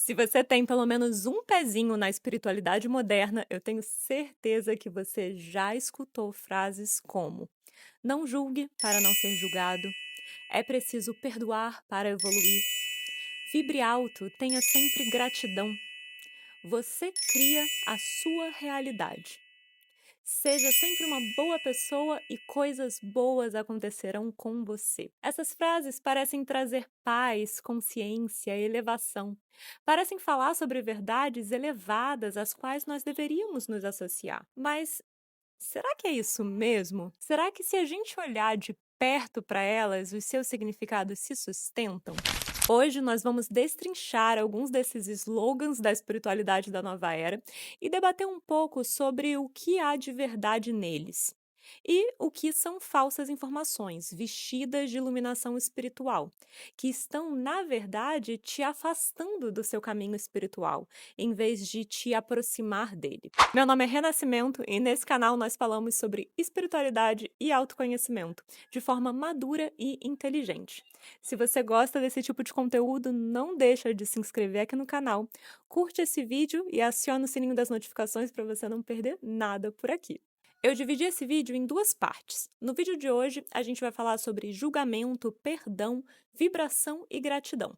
Se você tem pelo menos um pezinho na espiritualidade moderna, eu tenho certeza que você já escutou frases como: não julgue para não ser julgado, é preciso perdoar para evoluir, vibre alto, tenha sempre gratidão, você cria a sua realidade. Seja sempre uma boa pessoa e coisas boas acontecerão com você. Essas frases parecem trazer paz, consciência, elevação. Parecem falar sobre verdades elevadas às quais nós deveríamos nos associar. Mas será que é isso mesmo? Será que se a gente olhar de perto para elas, os seus significados se sustentam? Hoje nós vamos destrinchar alguns desses slogans da espiritualidade da nova era e debater um pouco sobre o que há de verdade neles. E o que são falsas informações, vestidas de iluminação espiritual, que estão, na verdade, te afastando do seu caminho espiritual, em vez de te aproximar dele. Meu nome é Renascimento e nesse canal nós falamos sobre espiritualidade e autoconhecimento, de forma madura e inteligente. Se você gosta desse tipo de conteúdo, não deixa de se inscrever aqui no canal, curte esse vídeo e aciona o sininho das notificações para você não perder nada por aqui. Eu dividi esse vídeo em duas partes. No vídeo de hoje, a gente vai falar sobre julgamento, perdão, vibração e gratidão.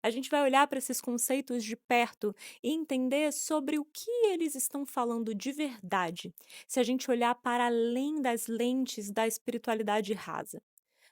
A gente vai olhar para esses conceitos de perto e entender sobre o que eles estão falando de verdade, se a gente olhar para além das lentes da espiritualidade rasa.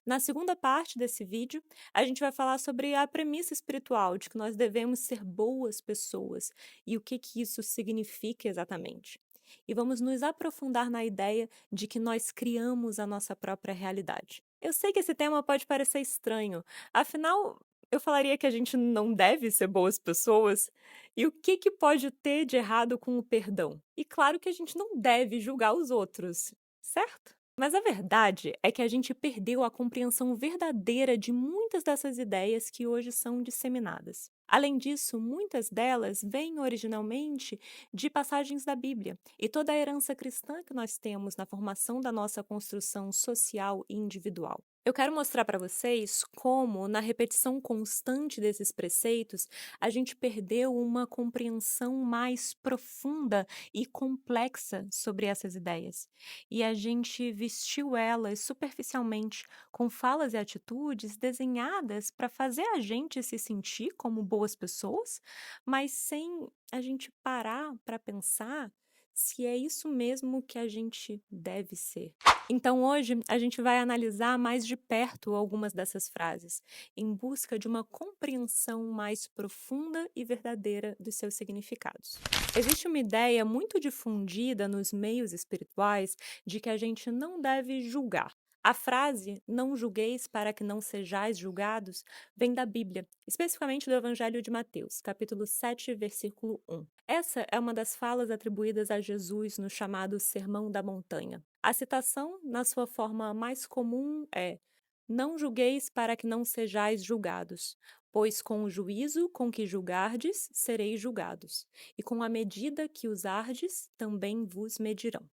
Na segunda parte desse vídeo, a gente vai falar sobre a premissa espiritual de que nós devemos ser boas pessoas e o que isso significa exatamente. E vamos nos aprofundar na ideia de que nós criamos a nossa própria realidade. Eu sei que esse tema pode parecer estranho, afinal, eu falaria que a gente não deve ser boas pessoas? E o que pode ter de errado com o perdão? E claro que a gente não deve julgar os outros, certo? Mas a verdade é que a gente perdeu a compreensão verdadeira de muitas dessas ideias que hoje são disseminadas. Além disso, muitas delas vêm originalmente de passagens da Bíblia, e toda a herança cristã que nós temos na formação da nossa construção social e individual. Eu quero mostrar para vocês como, na repetição constante desses preceitos, a gente perdeu uma compreensão mais profunda e complexa sobre essas ideias. E a gente vestiu elas superficialmente com falas e atitudes desenhadas para fazer a gente se sentir como boas pessoas, mas sem a gente parar para pensar se é isso mesmo que a gente deve ser. Então, hoje, a gente vai analisar mais de perto algumas dessas frases, em busca de uma compreensão mais profunda e verdadeira dos seus significados. Existe uma ideia muito difundida nos meios espirituais de que a gente não deve julgar. A frase "não julgueis para que não sejais julgados" vem da Bíblia, especificamente do Evangelho de Mateus, capítulo 7, versículo 1. Essa é uma das falas atribuídas a Jesus no chamado Sermão da Montanha. A citação, na sua forma mais comum, é: não julgueis para que não sejais julgados, pois com o juízo com que julgardes, sereis julgados, e com a medida que usardes, também vos medirão.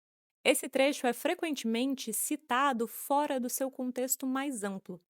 Esse trecho é frequentemente citado fora do seu contexto mais amplo.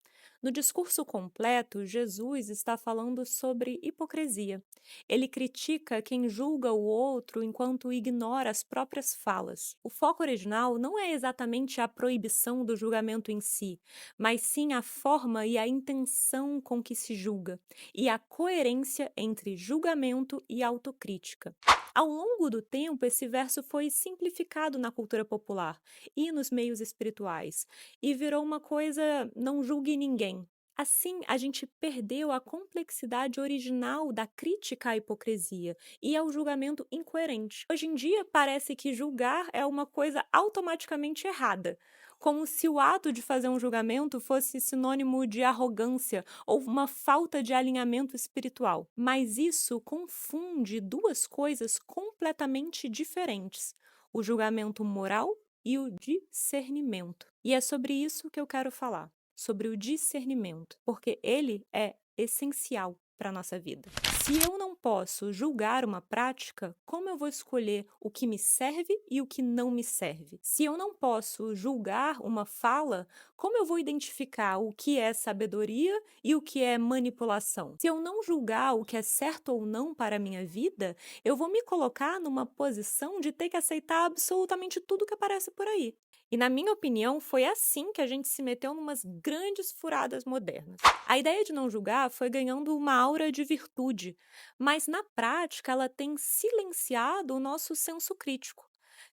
No discurso completo, Jesus está falando sobre hipocrisia. Ele critica quem julga o outro enquanto ignora as próprias falas. O foco original não é exatamente a proibição do julgamento em si, mas sim a forma e a intenção com que se julga, e a coerência entre julgamento e autocrítica. Ao longo do tempo, esse verso foi simplificado na cultura popular e nos meios espirituais, e virou uma coisa "não julgue ninguém". Assim, a gente perdeu a complexidade original da crítica à hipocrisia e ao julgamento incoerente. Hoje em dia, parece que julgar é uma coisa automaticamente errada, como se o ato de fazer um julgamento fosse sinônimo de arrogância ou uma falta de alinhamento espiritual. Mas isso confunde duas coisas completamente diferentes: o julgamento moral e o discernimento. E é sobre isso que eu quero falar, sobre o discernimento, porque ele é essencial para a nossa vida. Se eu não posso julgar uma prática, como eu vou escolher o que me serve e o que não me serve? Se eu não posso julgar uma fala, como eu vou identificar o que é sabedoria e o que é manipulação? Se eu não julgar o que é certo ou não para a minha vida, eu vou me colocar numa posição de ter que aceitar absolutamente tudo que aparece por aí. E, na minha opinião, foi assim que a gente se meteu numas grandes furadas modernas. A ideia de não julgar foi ganhando uma aura de virtude, mas na prática ela tem silenciado o nosso senso crítico.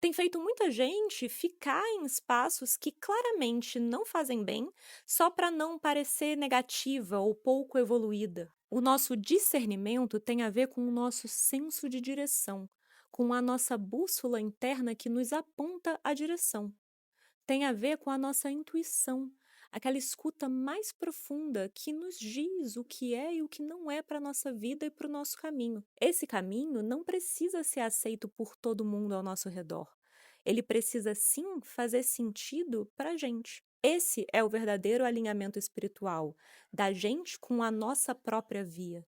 Tem feito muita gente ficar em espaços que claramente não fazem bem só para não parecer negativa ou pouco evoluída. O nosso discernimento tem a ver com o nosso senso de direção, com a nossa bússola interna que nos aponta a direção. Tem a ver com a nossa intuição, aquela escuta mais profunda que nos diz o que é e o que não é para a nossa vida e para o nosso caminho. Esse caminho não precisa ser aceito por todo mundo ao nosso redor. Ele precisa sim fazer sentido para a gente. Esse é o verdadeiro alinhamento espiritual, da gente com a nossa própria via.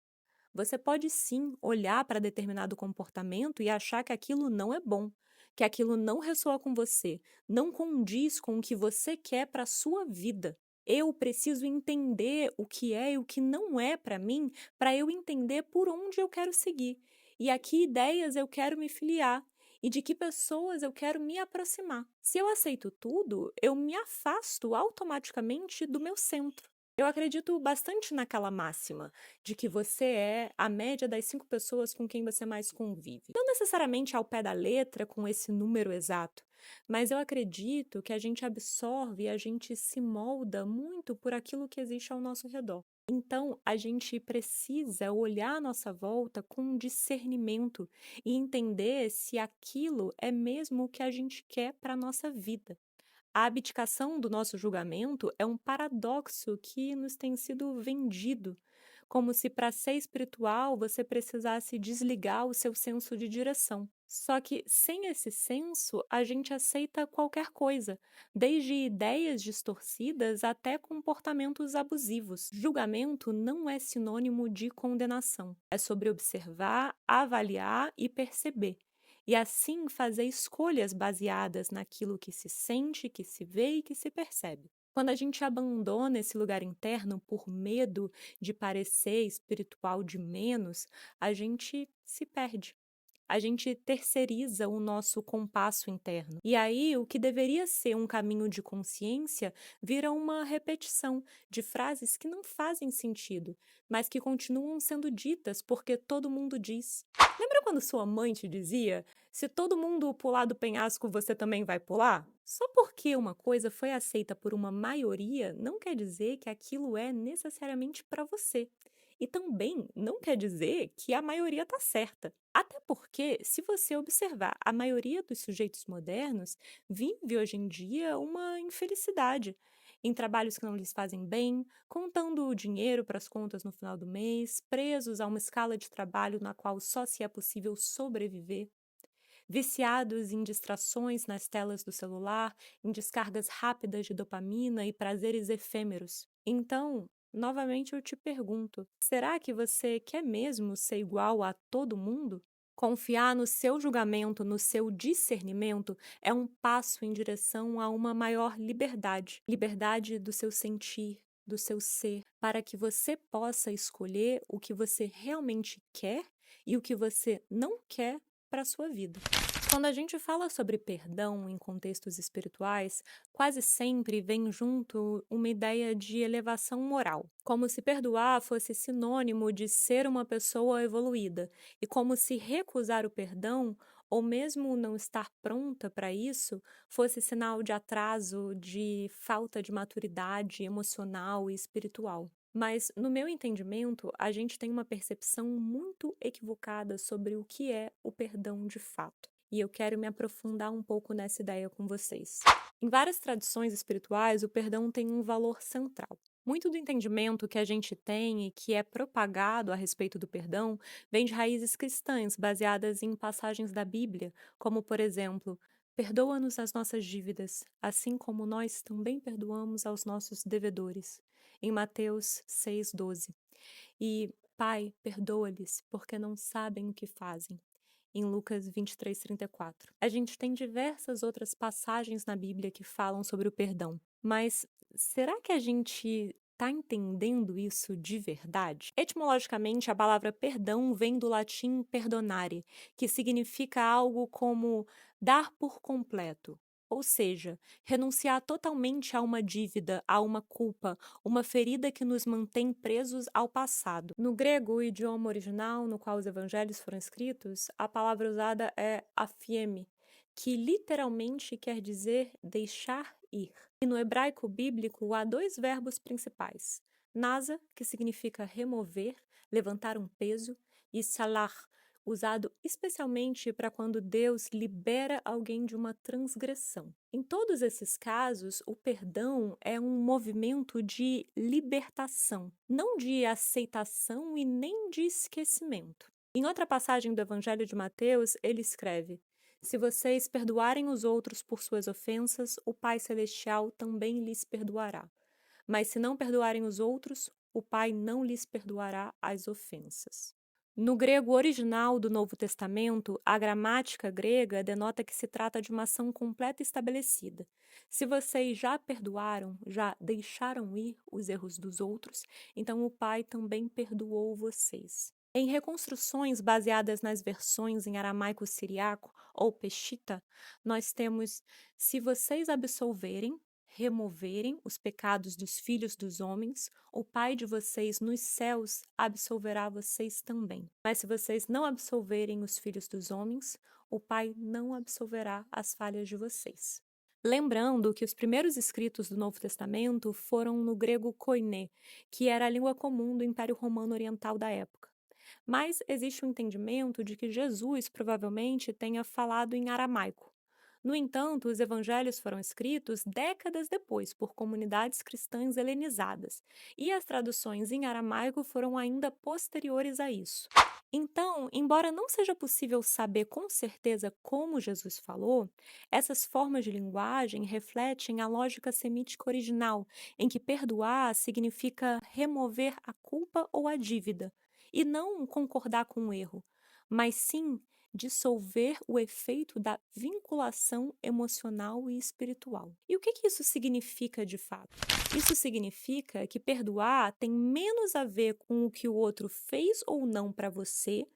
Você pode sim olhar para determinado comportamento e achar que aquilo não é bom, que aquilo não ressoa com você, não condiz com o que você quer para a sua vida. Eu preciso entender o que é e o que não é para mim, para eu entender por onde eu quero seguir e a que ideias eu quero me filiar e de que pessoas eu quero me aproximar. Se eu aceito tudo, eu me afasto automaticamente do meu centro. Eu acredito bastante naquela máxima de que você é a média das 5 pessoas com quem você mais convive. Não necessariamente ao pé da letra, com esse número exato, mas eu acredito que a gente absorve e a gente se molda muito por aquilo que existe ao nosso redor. Então, a gente precisa olhar à nossa volta com discernimento e entender se aquilo é mesmo o que a gente quer para a nossa vida. A abdicação do nosso julgamento é um paradoxo que nos tem sido vendido, como se para ser espiritual você precisasse desligar o seu senso de direção. Só que sem esse senso, a gente aceita qualquer coisa, desde ideias distorcidas até comportamentos abusivos. Julgamento não é sinônimo de condenação. É sobre observar, avaliar e perceber e assim fazer escolhas baseadas naquilo que se sente, que se vê e que se percebe. Quando a gente abandona esse lugar interno por medo de parecer espiritual de menos, a gente se perde. A gente terceiriza o nosso compasso interno. E aí, o que deveria ser um caminho de consciência vira uma repetição de frases que não fazem sentido, mas que continuam sendo ditas porque todo mundo diz. Lembra quando sua mãe te dizia: se todo mundo pular do penhasco, você também vai pular? Só porque uma coisa foi aceita por uma maioria não quer dizer que aquilo é necessariamente para você. E também não quer dizer que a maioria está certa. Até porque, se você observar, a maioria dos sujeitos modernos vive hoje em dia uma infelicidade. Em trabalhos que não lhes fazem bem, contando o dinheiro para as contas no final do mês, presos a uma escala de trabalho na qual só se é possível sobreviver, viciados em distrações nas telas do celular, em descargas rápidas de dopamina e prazeres efêmeros. Então, novamente eu te pergunto: será que você quer mesmo ser igual a todo mundo? Confiar no seu julgamento, no seu discernimento, é um passo em direção a uma maior liberdade. Liberdade do seu sentir, do seu ser, para que você possa escolher o que você realmente quer e o que você não quer para a sua vida. Quando a gente fala sobre perdão em contextos espirituais, quase sempre vem junto uma ideia de elevação moral, como se perdoar fosse sinônimo de ser uma pessoa evoluída, e como se recusar o perdão, ou mesmo não estar pronta para isso, fosse sinal de atraso, de falta de maturidade emocional e espiritual. Mas, no meu entendimento, a gente tem uma percepção muito equivocada sobre o que é o perdão de fato. E eu quero me aprofundar um pouco nessa ideia com vocês. Em várias tradições espirituais, o perdão tem um valor central. Muito do entendimento que a gente tem e que é propagado a respeito do perdão vem de raízes cristãs baseadas em passagens da Bíblia, como, por exemplo, perdoa-nos as nossas dívidas, assim como nós também perdoamos aos nossos devedores, em Mateus 6,12. E Pai, perdoa-lhes, porque não sabem o que fazem. Em Lucas 23:34. A gente tem diversas outras passagens na Bíblia que falam sobre o perdão, mas será que a gente está entendendo isso de verdade? Etimologicamente, a palavra perdão vem do latim perdonare, que significa algo como dar por completo. Ou seja, renunciar totalmente a uma dívida, a uma culpa, uma ferida que nos mantém presos ao passado. No grego, o idioma original no qual os evangelhos foram escritos, a palavra usada é aphiemi, que literalmente quer dizer deixar ir. E no hebraico bíblico há dois verbos principais: nasa, que significa remover, levantar um peso, e salar, usado especialmente para quando Deus libera alguém de uma transgressão. Em todos esses casos, o perdão é um movimento de libertação, não de aceitação e nem de esquecimento. Em outra passagem do Evangelho de Mateus, ele escreve: Se vocês perdoarem os outros por suas ofensas, o Pai Celestial também lhes perdoará. Mas se não perdoarem os outros, o Pai não lhes perdoará as ofensas. No grego original do Novo Testamento, a gramática grega denota que se trata de uma ação completa e estabelecida. Se vocês já perdoaram, já deixaram ir os erros dos outros, então o Pai também perdoou vocês. Em reconstruções baseadas nas versões em aramaico-siriaco ou peshita, nós temos: se vocês absolverem, removerem os pecados dos filhos dos homens, o Pai de vocês nos céus absolverá vocês também. Mas se vocês não absolverem os filhos dos homens, o Pai não absolverá as falhas de vocês. Lembrando que os primeiros escritos do Novo Testamento foram no grego koiné, que era a língua comum do Império Romano Oriental da época. Mas existe um entendimento de que Jesus provavelmente tenha falado em aramaico. No entanto, os evangelhos foram escritos décadas depois por comunidades cristãs helenizadas, e as traduções em aramaico foram ainda posteriores a isso. Então, embora não seja possível saber com certeza como Jesus falou, essas formas de linguagem refletem a lógica semítica original, em que perdoar significa remover a culpa ou a dívida, e não concordar com o erro, mas sim dissolver o efeito da vinculação emocional e espiritual. E o que isso significa de fato? Isso significa que perdoar tem menos a ver com o que o outro fez ou não para você,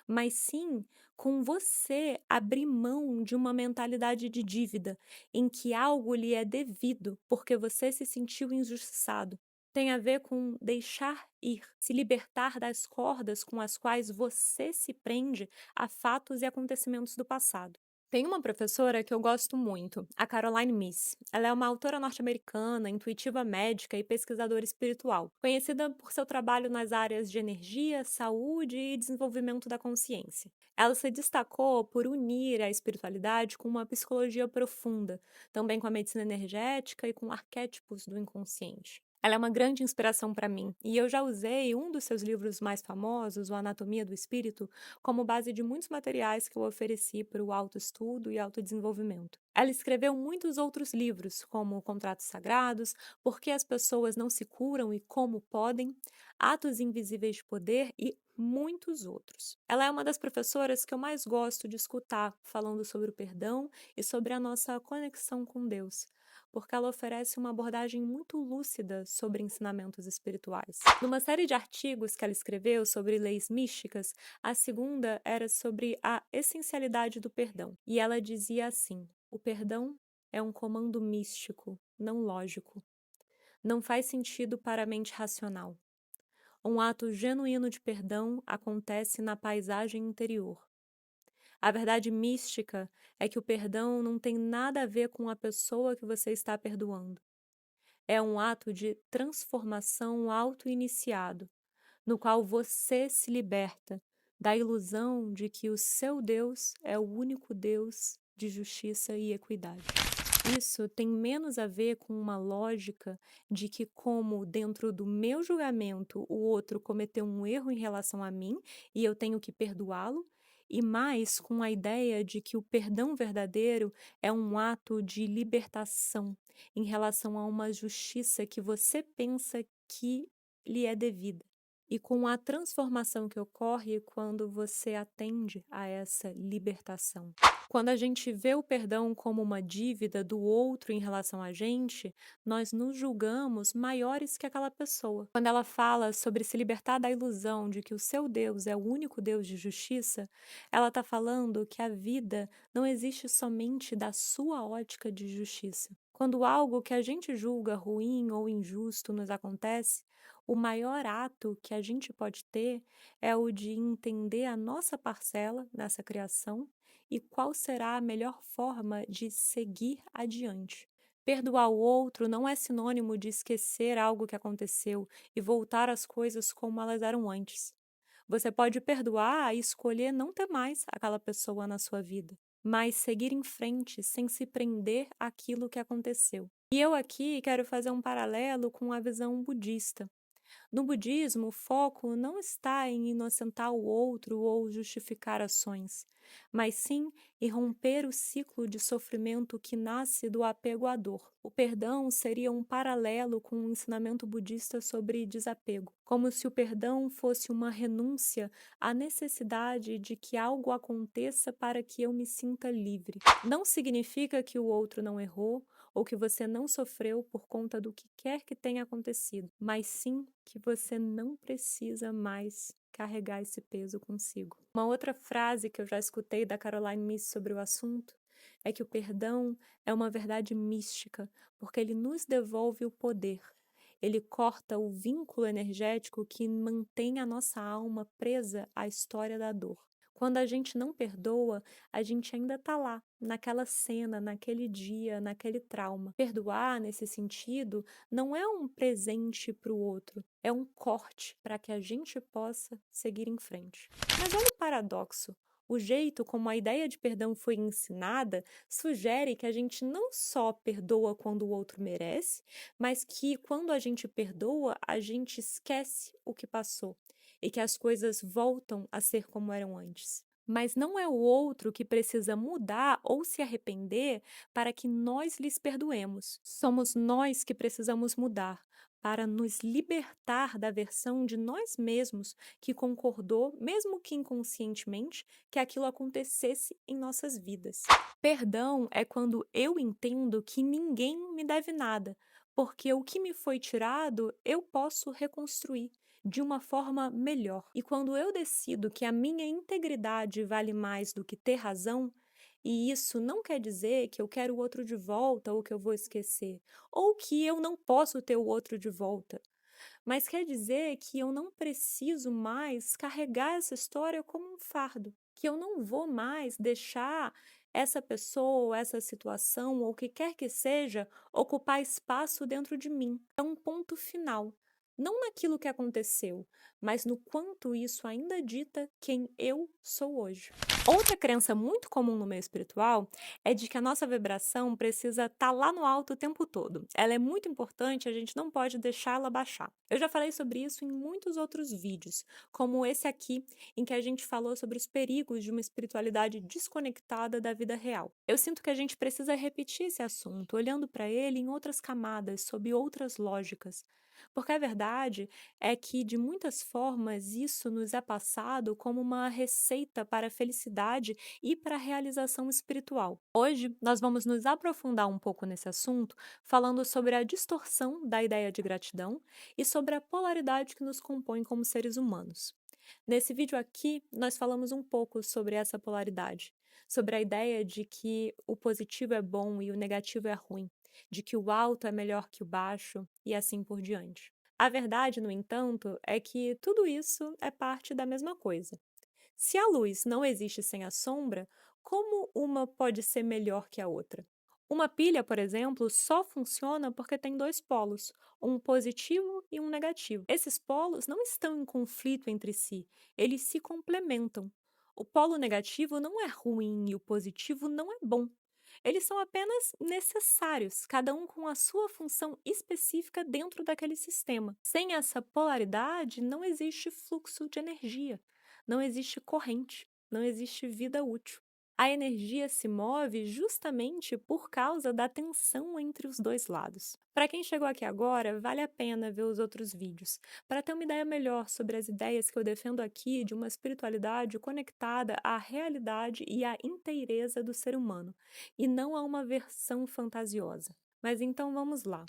mas sim com você abrir mão de uma mentalidade de dívida, em que algo lhe é devido porque você se sentiu injustiçado. Tem a ver com deixar ir, se libertar das cordas com as quais você se prende a fatos e acontecimentos do passado. Tem uma professora que eu gosto muito, a Caroline Myss. Ela é uma autora norte-americana, intuitiva médica e pesquisadora espiritual, conhecida por seu trabalho nas áreas de energia, saúde e desenvolvimento da consciência. Ela se destacou por unir a espiritualidade com uma psicologia profunda, também com a medicina energética e com arquétipos do inconsciente. Ela é uma grande inspiração para mim, e eu já usei um dos seus livros mais famosos, O Anatomia do Espírito, como base de muitos materiais que eu ofereci para o autoestudo e autodesenvolvimento. Ela escreveu muitos outros livros, como Contratos Sagrados, Por que as Pessoas Não Se Curam e Como Podem, Atos Invisíveis de Poder e muitos outros. Ela é uma das professoras que eu mais gosto de escutar falando sobre o perdão e sobre a nossa conexão com Deus, porque ela oferece uma abordagem muito lúcida sobre ensinamentos espirituais. Numa série de artigos que ela escreveu sobre leis místicas, a segunda era sobre a essencialidade do perdão. E ela dizia assim: o perdão é um comando místico, não lógico. Não faz sentido para a mente racional. Um ato genuíno de perdão acontece na paisagem interior. A verdade mística é que o perdão não tem nada a ver com a pessoa que você está perdoando. É um ato de transformação auto-iniciado, no qual você se liberta da ilusão de que o seu Deus é o único Deus de justiça e equidade. Isso tem menos a ver com uma lógica de que, como dentro do meu julgamento, o outro cometeu um erro em relação a mim e eu tenho que perdoá-lo, e mais com a ideia de que o perdão verdadeiro é um ato de libertação em relação a uma justiça que você pensa que lhe é devida. e com a transformação que ocorre quando você atende a essa libertação. Quando a gente vê o perdão como uma dívida do outro em relação a gente, nós nos julgamos maiores que aquela pessoa. Quando ela fala sobre se libertar da ilusão de que o seu Deus é o único Deus de justiça, ela está falando que a vida não existe somente da sua ótica de justiça. Quando algo que a gente julga ruim ou injusto nos acontece, o maior ato que a gente pode ter é o de entender a nossa parcela nessa criação e qual será a melhor forma de seguir adiante. Perdoar o outro não é sinônimo de esquecer algo que aconteceu e voltar às coisas como elas eram antes. Você pode perdoar e escolher não ter mais aquela pessoa na sua vida, mas seguir em frente sem se prender àquilo que aconteceu. E eu aqui quero fazer um paralelo com a visão budista. No budismo, o foco não está em inocentar o outro ou justificar ações, mas sim em romper o ciclo de sofrimento que nasce do apego à dor. O perdão seria um paralelo com o ensinamento budista sobre desapego, como se o perdão fosse uma renúncia à necessidade de que algo aconteça para que eu me sinta livre. Não significa que o outro não errou ou que você não sofreu por conta do que quer que tenha acontecido, mas sim que você não precisa mais carregar esse peso consigo. Uma outra frase que eu já escutei da Caroline Myss sobre o assunto é que o perdão é uma verdade mística, porque ele nos devolve o poder. Ele corta o vínculo energético que mantém a nossa alma presa à história da dor. Quando a gente não perdoa, a gente ainda está lá, naquela cena, naquele dia, naquele trauma. Perdoar, nesse sentido, não é um presente para o outro, é um corte para que a gente possa seguir em frente. Mas olha o paradoxo. O jeito como a ideia de perdão foi ensinada sugere que a gente não só perdoa quando o outro merece, mas que quando a gente perdoa, a gente esquece o que passou e que as coisas voltam a ser como eram antes. Mas não é o outro que precisa mudar ou se arrepender para que nós lhes perdoemos. Somos nós que precisamos mudar para nos libertar da versão de nós mesmos que concordou, mesmo que inconscientemente, que aquilo acontecesse em nossas vidas. Perdão é quando eu entendo que ninguém me deve nada, porque o que me foi tirado eu posso reconstruir de uma forma melhor. E quando eu decido que a minha integridade vale mais do que ter razão, e isso não quer dizer que eu quero o outro de volta ou que eu vou esquecer, ou que eu não posso ter o outro de volta, mas quer dizer que eu não preciso mais carregar essa história como um fardo, que eu não vou mais deixar essa pessoa, essa situação, ou o que quer que seja, ocupar espaço dentro de mim. É um ponto final. Não naquilo que aconteceu, mas no quanto isso ainda dita quem eu sou hoje. Outra crença muito comum no meio espiritual é de que a nossa vibração precisa estar lá no alto o tempo todo. Ela é muito importante, a gente não pode deixá-la baixar. Eu já falei sobre isso em muitos outros vídeos, como esse aqui, em que a gente falou sobre os perigos de uma espiritualidade desconectada da vida real. Eu sinto que a gente precisa repetir esse assunto, olhando para ele em outras camadas, sob outras lógicas. Porque a verdade é que, de muitas formas, isso nos é passado como uma receita para a felicidade e para a realização espiritual. Hoje, nós vamos nos aprofundar um pouco nesse assunto, falando sobre a distorção da ideia de gratidão e sobre a polaridade que nos compõe como seres humanos. Nesse vídeo aqui, nós falamos um pouco sobre essa polaridade, sobre a ideia de que o positivo é bom e o negativo é ruim, de que o alto é melhor que o baixo e assim por diante. A verdade, no entanto, é que tudo isso é parte da mesma coisa. Se a luz não existe sem a sombra, como uma pode ser melhor que a outra? Uma pilha, por exemplo, só funciona porque tem dois polos, um positivo e um negativo. Esses polos não estão em conflito entre si, eles se complementam. O polo negativo não é ruim e o positivo não é bom. Eles são apenas necessários, cada um com a sua função específica dentro daquele sistema. Sem essa polaridade, não existe fluxo de energia, não existe corrente, não existe vida útil. A energia se move justamente por causa da tensão entre os dois lados. Para quem chegou aqui agora, vale a pena ver os outros vídeos, para ter uma ideia melhor sobre as ideias que eu defendo aqui de uma espiritualidade conectada à realidade e à inteireza do ser humano, e não a uma versão fantasiosa. Mas então vamos lá.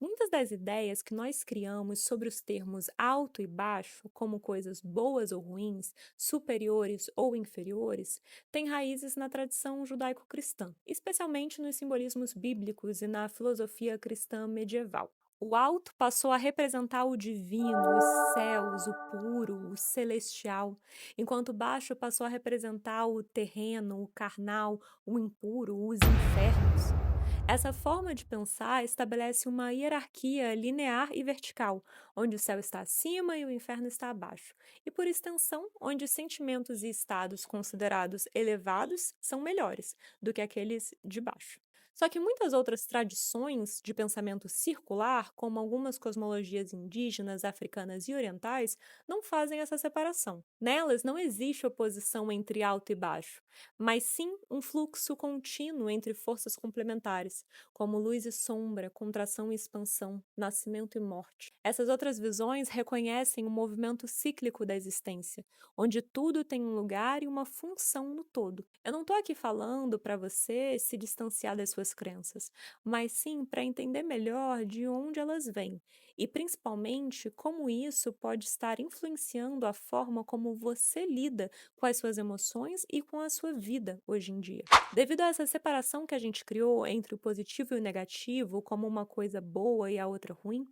Muitas das ideias que nós criamos sobre os termos alto e baixo, como coisas boas ou ruins, superiores ou inferiores, têm raízes na tradição judaico-cristã, especialmente nos simbolismos bíblicos e na filosofia cristã medieval. O alto passou a representar o divino, os céus, o puro, o celestial, enquanto o baixo passou a representar o terreno, o carnal, o impuro, os infernos. Essa forma de pensar estabelece uma hierarquia linear e vertical, onde o céu está acima e o inferno está abaixo, e por extensão, onde sentimentos e estados considerados elevados são melhores do que aqueles de baixo. Só que muitas outras tradições de pensamento circular, como algumas cosmologias indígenas, africanas e orientais, não fazem essa separação. Nelas não existe oposição entre alto e baixo, mas sim um fluxo contínuo entre forças complementares, como luz e sombra, contração e expansão, nascimento e morte. Essas outras visões reconhecem o movimento cíclico da existência, onde tudo tem um lugar e uma função no todo. Eu não estou aqui falando para você se distanciar das suas crenças, mas sim para entender melhor de onde elas vêm e principalmente como isso pode estar influenciando a forma como você lida com as suas emoções e com a sua vida hoje em dia. Devido a essa separação que a gente criou entre o positivo e o negativo, como uma coisa boa e a outra ruim,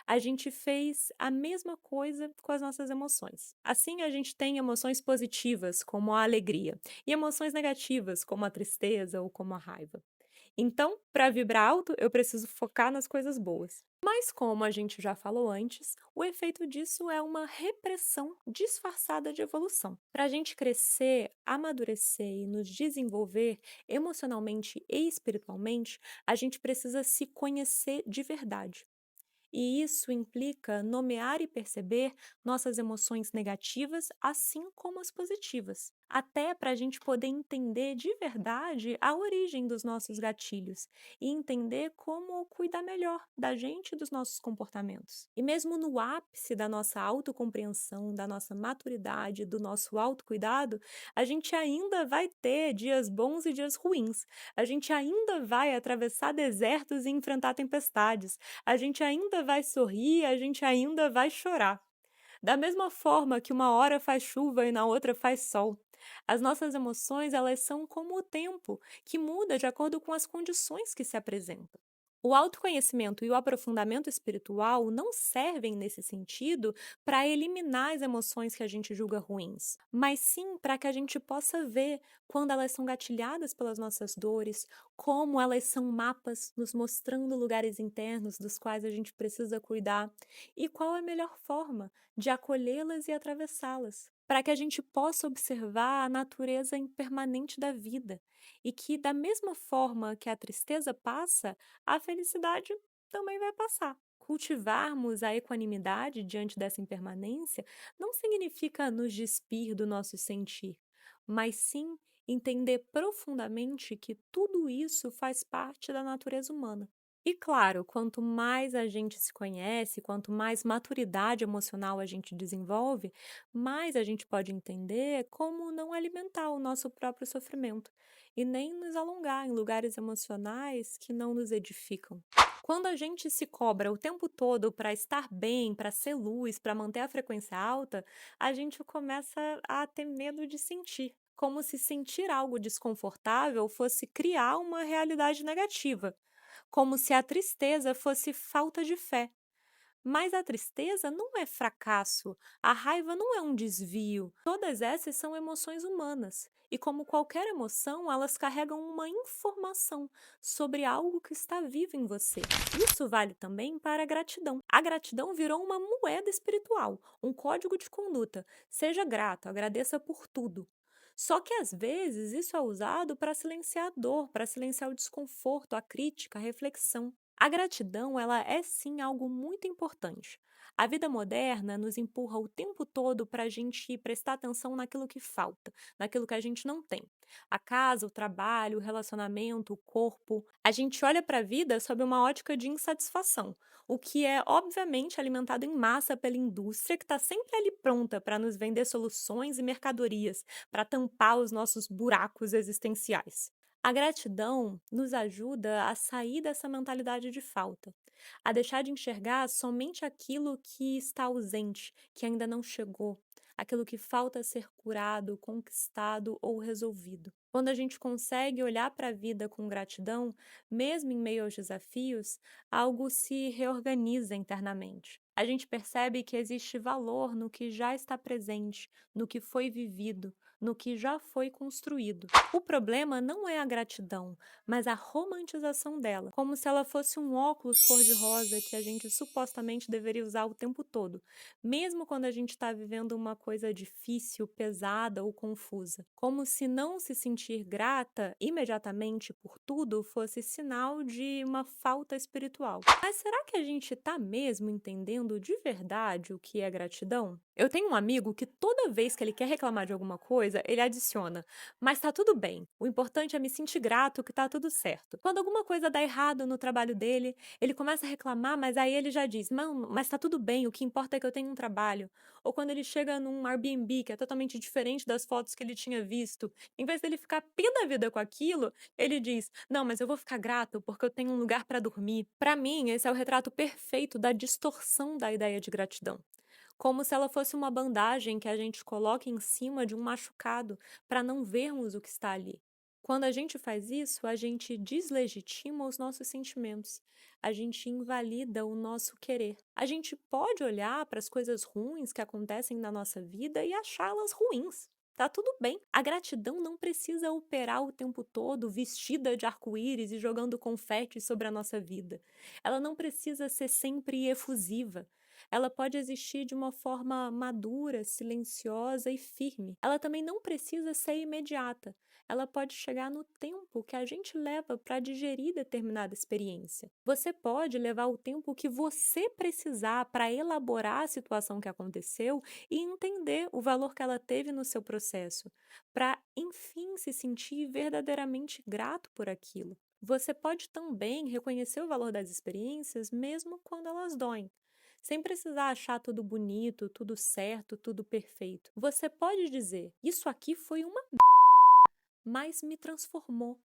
a gente fez a mesma coisa com as nossas emoções. Assim, a gente tem emoções positivas, como a alegria, e emoções negativas, como a tristeza ou como a raiva. Então, para vibrar alto, eu preciso focar nas coisas boas. Mas, como a gente já falou antes, o efeito disso é uma repressão disfarçada de evolução. Para a gente crescer, amadurecer e nos desenvolver emocionalmente e espiritualmente, a gente precisa se conhecer de verdade. E isso implica nomear e perceber nossas emoções negativas, assim como as positivas, até para a gente poder entender de verdade a origem dos nossos gatilhos e entender como cuidar melhor da gente e dos nossos comportamentos. E mesmo no ápice da nossa autocompreensão, da nossa maturidade, do nosso autocuidado, a gente ainda vai ter dias bons e dias ruins. A gente ainda vai atravessar desertos e enfrentar tempestades. A gente ainda vai sorrir, a gente ainda vai chorar. Da mesma forma que uma hora faz chuva e na outra faz sol. As nossas emoções, elas são como o tempo, que muda de acordo com as condições que se apresentam. O autoconhecimento e o aprofundamento espiritual não servem, nesse sentido, para eliminar as emoções que a gente julga ruins, mas sim para que a gente possa ver quando elas são gatilhadas pelas nossas dores, como elas são mapas nos mostrando lugares internos dos quais a gente precisa cuidar e qual a melhor forma de acolhê-las e atravessá-las, para que a gente possa observar a natureza impermanente da vida e que, da mesma forma que a tristeza passa, a felicidade também vai passar. Cultivarmos a equanimidade diante dessa impermanência não significa nos despir do nosso sentir, mas sim entender profundamente que tudo isso faz parte da natureza humana. E claro, quanto mais a gente se conhece, quanto mais maturidade emocional a gente desenvolve, mais a gente pode entender como não alimentar o nosso próprio sofrimento e nem nos alongar em lugares emocionais que não nos edificam. Quando a gente se cobra o tempo todo para estar bem, para ser luz, para manter a frequência alta, a gente começa a ter medo de sentir. Como se sentir algo desconfortável fosse criar uma realidade negativa, como se a tristeza fosse falta de fé. Mas a tristeza não é fracasso, a raiva não é um desvio. Todas essas são emoções humanas. E como qualquer emoção, elas carregam uma informação sobre algo que está vivo em você. Isso vale também para a gratidão. A gratidão virou uma moeda espiritual, um código de conduta. Seja grato, agradeça por tudo. Só que às vezes isso é usado para silenciar a dor, para silenciar o desconforto, a crítica, a reflexão. A gratidão, ela é sim algo muito importante. A vida moderna nos empurra o tempo todo para a gente prestar atenção naquilo que falta, naquilo que a gente não tem. A casa, o trabalho, o relacionamento, o corpo. A gente olha para a vida sob uma ótica de insatisfação, o que é obviamente alimentado em massa pela indústria que está sempre ali pronta para nos vender soluções e mercadorias, para tampar os nossos buracos existenciais. A gratidão nos ajuda a sair dessa mentalidade de falta, a deixar de enxergar somente aquilo que está ausente, que ainda não chegou, aquilo que falta ser curado, conquistado ou resolvido. Quando a gente consegue olhar para a vida com gratidão, mesmo em meio aos desafios, algo se reorganiza internamente. A gente percebe que existe valor no que já está presente, no que foi vivido, no que já foi construído. O problema não é a gratidão, mas a romantização dela, como se ela fosse um óculos cor-de-rosa que a gente supostamente deveria usar o tempo todo, mesmo quando a gente está vivendo uma coisa difícil, pesada ou confusa. Como se não se sentir grata imediatamente por tudo fosse sinal de uma falta espiritual. Mas será que a gente está mesmo entendendo de verdade o que é gratidão? Eu tenho um amigo que toda vez que ele quer reclamar de alguma coisa, ele adiciona: mas tá tudo bem. O importante é me sentir grato que tá tudo certo. Quando alguma coisa dá errado no trabalho dele, ele começa a reclamar, mas aí ele já diz: não, mas tá tudo bem, o que importa é que eu tenho um trabalho. Ou quando ele chega num Airbnb que é totalmente diferente das fotos que ele tinha visto, em vez dele ficar pé da vida com aquilo, ele diz: não, mas eu vou ficar grato porque eu tenho um lugar para dormir. Para mim, esse é o retrato perfeito da distorção da ideia de gratidão. Como se ela fosse uma bandagem que a gente coloca em cima de um machucado para não vermos o que está ali. Quando a gente faz isso, a gente deslegitima os nossos sentimentos, a gente invalida o nosso querer. A gente pode olhar para as coisas ruins que acontecem na nossa vida e achá-las ruins. Tá tudo bem. A gratidão não precisa operar o tempo todo vestida de arco-íris e jogando confete sobre a nossa vida. Ela não precisa ser sempre efusiva. Ela pode existir de uma forma madura, silenciosa e firme. Ela também não precisa ser imediata. Ela pode chegar no tempo que a gente leva para digerir determinada experiência. Você pode levar o tempo que você precisar para elaborar a situação que aconteceu e entender o valor que ela teve no seu processo, para, enfim, se sentir verdadeiramente grato por aquilo. Você pode também reconhecer o valor das experiências mesmo quando elas doem, sem precisar achar tudo bonito, tudo certo, tudo perfeito. Você pode dizer: isso aqui foi uma mas me transformou,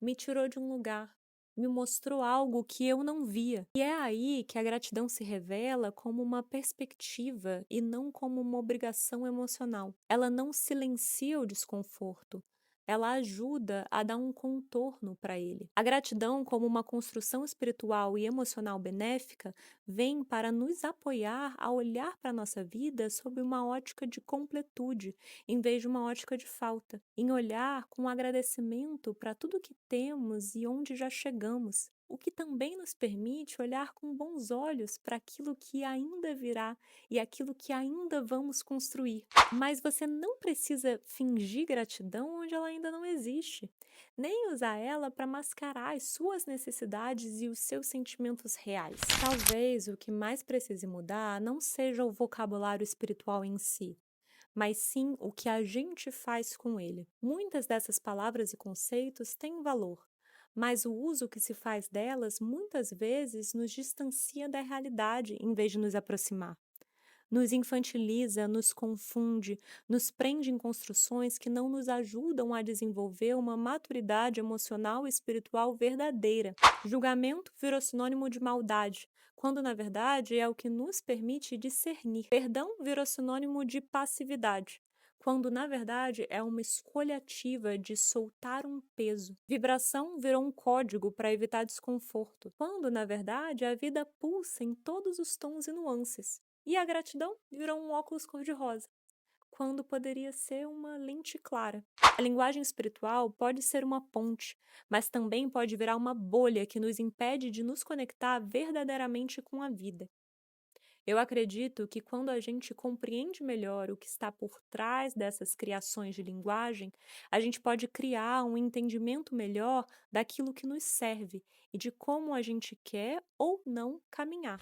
me tirou de um lugar, me mostrou algo que eu não via. E é aí que a gratidão se revela como uma perspectiva e não como uma obrigação emocional. Ela não silencia o desconforto. Ela ajuda a dar um contorno para ele. A gratidão, como uma construção espiritual e emocional benéfica, vem para nos apoiar a olhar para a nossa vida sob uma ótica de completude, em vez de uma ótica de falta, em olhar com agradecimento para tudo que temos e onde já chegamos, o que também nos permite olhar com bons olhos para aquilo que ainda virá e aquilo que ainda vamos construir. Mas você não precisa fingir gratidão onde ela ainda não existe, nem usar ela para mascarar as suas necessidades e os seus sentimentos reais. Talvez o que mais precise mudar não seja o vocabulário espiritual em si, mas sim o que a gente faz com ele. Muitas dessas palavras e conceitos têm valor, mas o uso que se faz delas muitas vezes nos distancia da realidade em vez de nos aproximar. Nos infantiliza, nos confunde, nos prende em construções que não nos ajudam a desenvolver uma maturidade emocional e espiritual verdadeira. Julgamento virou sinônimo de maldade, quando na verdade é o que nos permite discernir. Perdão virou sinônimo de passividade, quando na verdade é uma escolha ativa de soltar um peso. Vibração virou um código para evitar desconforto, quando na verdade a vida pulsa em todos os tons e nuances. E a gratidão virou um óculos cor-de-rosa, quando poderia ser uma lente clara. A linguagem espiritual pode ser uma ponte, mas também pode virar uma bolha que nos impede de nos conectar verdadeiramente com a vida. Eu acredito que quando a gente compreende melhor o que está por trás dessas criações de linguagem, a gente pode criar um entendimento melhor daquilo que nos serve e de como a gente quer ou não caminhar.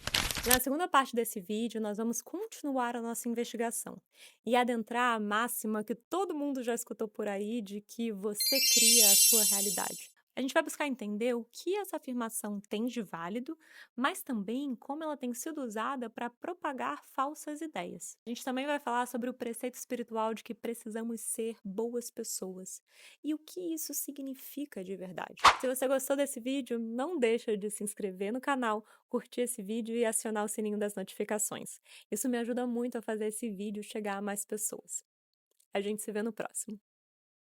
Na segunda parte desse vídeo, nós vamos continuar a nossa investigação e adentrar a máxima que todo mundo já escutou por aí de que você cria a sua realidade. A gente vai buscar entender o que essa afirmação tem de válido, mas também como ela tem sido usada para propagar falsas ideias. A gente também vai falar sobre o preceito espiritual de que precisamos ser boas pessoas e o que isso significa de verdade. Se você gostou desse vídeo, não deixa de se inscrever no canal, curtir esse vídeo e acionar o sininho das notificações. Isso me ajuda muito a fazer esse vídeo chegar a mais pessoas. A gente se vê no próximo.